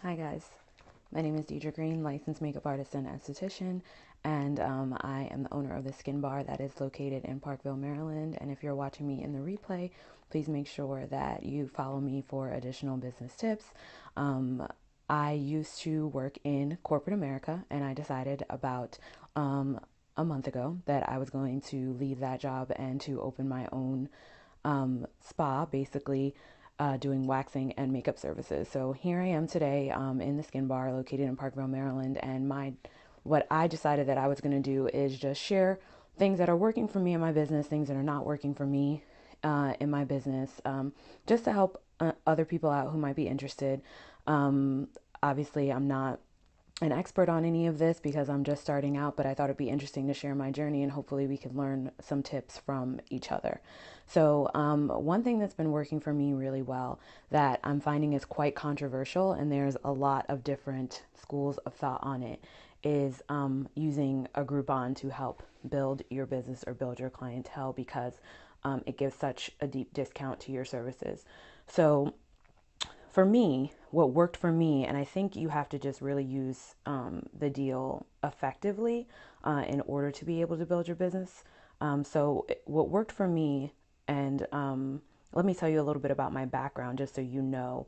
Hi guys, my name is Deidre Green, licensed makeup artist and esthetician, and I am the owner of the Skin Bar that is located in Parkville, Maryland. And if you're watching me in the replay, please make sure that you follow me for additional business tips. Um, I used to work in corporate America, and I decided about a month ago that I was going to leave that job and to open my own spa, basically doing waxing and makeup services. So here I am today in the Skin Bar located in Parkville, Maryland, and what I decided that I was going to do is just share things that are working for me in my business, things that are not working for me in my business, just to help other people out who might be interested. Obviously, I'm not an expert on any of this because I'm just starting out, but I thought it'd be interesting to share my journey and hopefully we could learn some tips from each other. So, one thing that's been working for me really well that I'm finding is quite controversial, and there's a lot of different schools of thought on it, is using a Groupon to help build your business or build your clientele because it gives such a deep discount to your services. So, for me, what worked for me, and I think you have to just really use the deal effectively in order to be able to build your business. What worked for me, and let me tell you a little bit about my background just so you know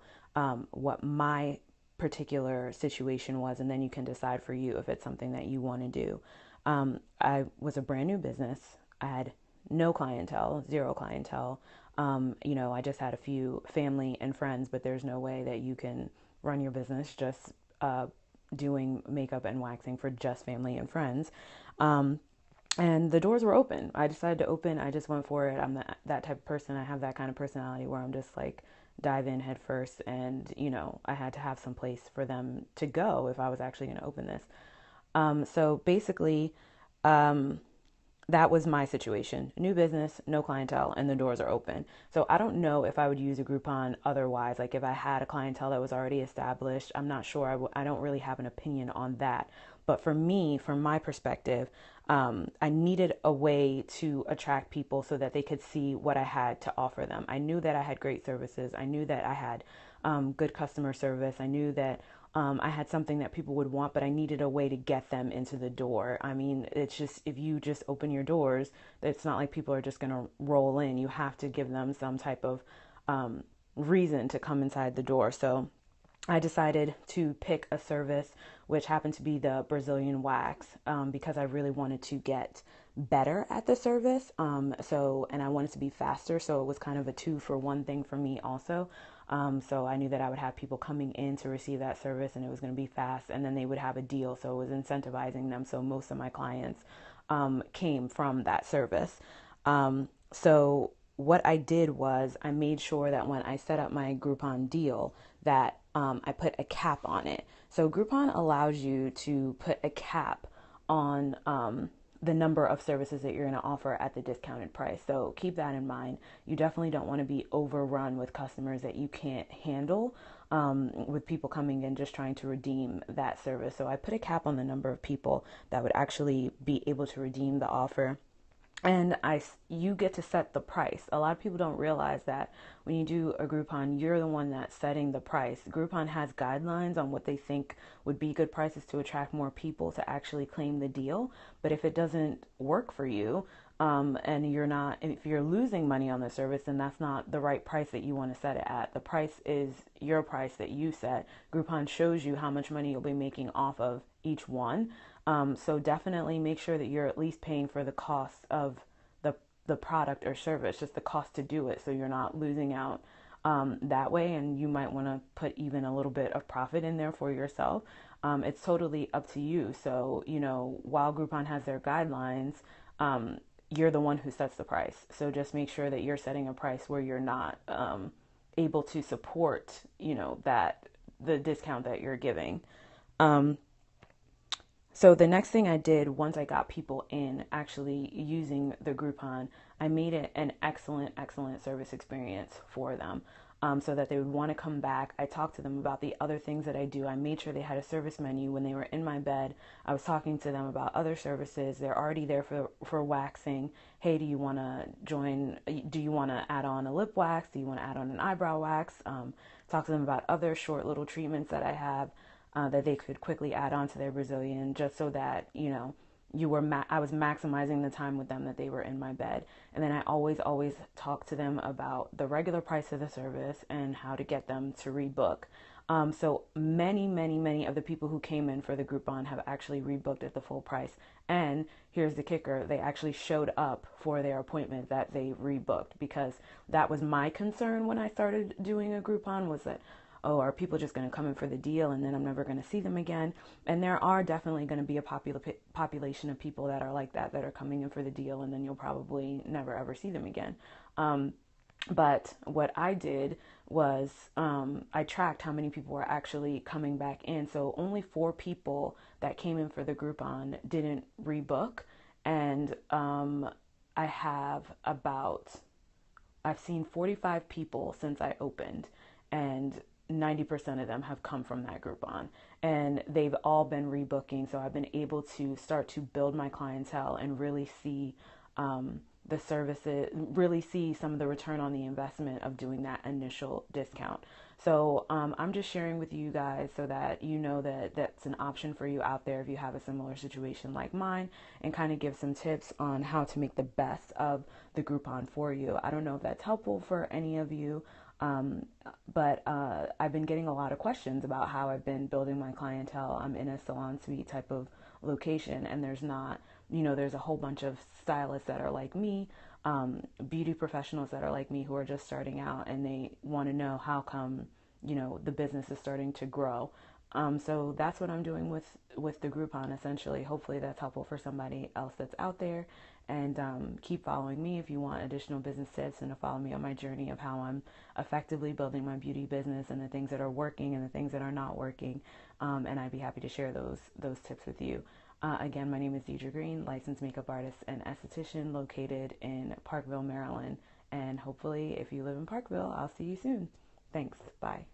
what my particular situation was, and then you can decide for you if it's something that you want to do. I was a brand new business. I had no clientele, zero clientele. I just had a few family and friends, but there's no way that you can run your business just doing makeup and waxing for just family and friends. Um, and the doors were open. I decided to open. I just went for it. I'm that type of person. I have that kind of personality where I'm just like dive in head first. And, I had to have some place for them to go if I was actually going to open this. So basically, um, that was my situation. New business, no clientele, and the doors are open. So I don't know if I would use a Groupon otherwise. Like if I had a clientele that was already established, I'm not sure. I don't really have an opinion on that. But for me, from my perspective, I needed a way to attract people so that they could see what I had to offer them. I knew that I had great services. I knew that I had good customer service. I knew that I had something that people would want, but I needed a way to get them into the door. I mean, it's just if you just open your doors, it's not like people are just going to roll in. You have to give them some type of reason to come inside the door. So I decided to pick a service which happened to be the Brazilian wax because I really wanted to get better at the service. And I wanted to be faster. So it was kind of a two for one thing for me also. So I knew that I would have people coming in to receive that service and it was going to be fast and then they would have a deal. So it was incentivizing them. So most of my clients came from that service. So what I did was I made sure that when I set up my Groupon deal that I put a cap on it. So Groupon allows you to put a cap on the number of services that you're going to offer at the discounted price. So keep that in mind. You definitely don't want to be overrun with customers that you can't handle, with people coming in just trying to redeem that service. So I put a cap on the number of people that would actually be able to redeem the offer, and you get to set the price. A lot of people don't realize that when you do a Groupon, you're the one that's setting the price. Groupon has guidelines on what they think would be good prices to attract more people to actually claim the deal. But if it doesn't work for you, and if you're losing money on the service, then that's not the right price that you want to set it at. The price is your price that you set. Groupon shows you how much money you'll be making off of each one. So definitely make sure that you're at least paying for the cost of the product or service, just the cost to do it, so you're not losing out that way. And you might want to put even a little bit of profit in there for yourself. It's totally up to you. So while Groupon has their guidelines, you're the one who sets the price. So just make sure that you're setting a price where you're not able to support that the discount that you're giving. Um, so the next thing I did once I got people in actually using the Groupon, I made it an excellent, excellent service experience for them. so that they would want to come back. I talked to them about the other things that I do. I made sure they had a service menu when they were in my bed. I was talking to them about other services. They're already there for waxing. Hey, do you want to join? Do you want to add on a lip wax? Do you want to add on an eyebrow wax? Talk to them about other short little treatments that I have that they could quickly add on to their Brazilian, just so that, I was maximizing the time with them that they were in my bed. And then I always talk to them about the regular price of the service and how to get them to rebook. So many of the people who came in for the Groupon have actually rebooked at the full price. And here's the kicker: they actually showed up for their appointment that they rebooked, because that was my concern when I started doing a Groupon, was that, oh, are people just going to come in for the deal and then I'm never going to see them again? And there are definitely going to be a population of people that are like that are coming in for the deal, and then you'll probably never ever see them again. But what I did was I tracked how many people were actually coming back in. So only 4 people that came in for the Groupon didn't rebook. And I have I've seen 45 people since I opened, and 90% of them have come from that Groupon, and they've all been rebooking. So I've been able to start to build my clientele and really see the services, really see some of the return on the investment of doing that initial discount. So I'm just sharing with you guys so that you know that that's an option for you out there if you have a similar situation like mine, and kind of give some tips on how to make the best of the Groupon for you. I don't know if that's helpful for any of you. But I've been getting a lot of questions about how I've been building my clientele. I'm in a salon suite type of location, and there's not, there's a whole bunch of stylists that are like me, beauty professionals that are like me, who are just starting out, and they want to know how come, the business is starting to grow. So that's what I'm doing with the Groupon, essentially. Hopefully that's helpful for somebody else that's out there. And keep following me if you want additional business tips, and to follow me on my journey of how I'm effectively building my beauty business, and the things that are working and the things that are not working. And I'd be happy to share those tips with you. Again, my name is Deidre Green, licensed makeup artist and esthetician, located in Parkville, Maryland. And hopefully, if you live in Parkville, I'll see you soon. Thanks. Bye.